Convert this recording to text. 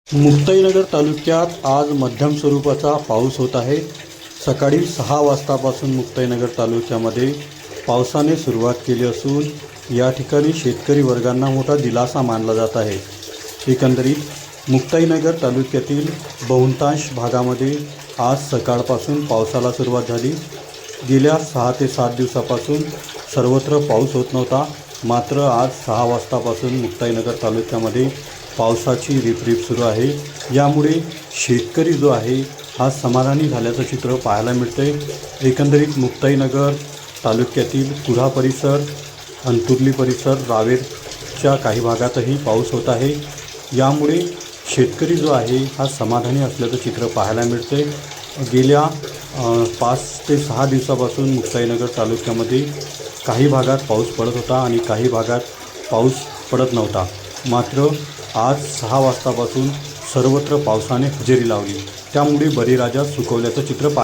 मुक्ताईनगर तालुक्यात आज मध्यम स्वरूपाचा पाऊस होत आहे। सकाळी 6 वाजतापासून मुक्ताईनगर तालुक्यामध्ये पावसाने सुरुवात केली असून या ठिकाणी शेतकरी वर्गांना मोठा दिलासा मानला जात आहे। एकंदरीत मुक्ताईनगर तालुक्यातील बहुतांश भागामध्ये आज सकाळपासून पावसाला सुरुवात झाली। गेल्या 6 ते 7 दिवसापासून सर्वत्र पाऊस होत नव्हता, मात्र आज 6 वाजतापासून मुक्ताईनगर तालुक्यामध्ये पावसाची रिपरिप सुरू आहे। यामुळे शेतकरी जो आहे हा समाधानी झाल्याचं चित्र पाहायला मिळते। एकंदरीत मुक्ताईनगर तालुक्यातील कुऱ्हा परिसर, अंतुर्ली परिसर, रावेरच्या काही भागातही पाऊस होत आहे। यामुळे शेतकरी जो आहे हा समाधानी असल्याचं चित्र पाहायला मिळते। गेल्या 5 ते 6 दिवसापासून मुक्ताईनगर तालुक्यामध्ये काही भागात पाऊस पडत होता आणि काही भागात पाऊस पडत नव्हता, मात्र आज 6 वाजतापासून सर्वत्र पावसाने हजेरी लावली। त्यामुळे बळीराजा सुकवल्याचं चित्र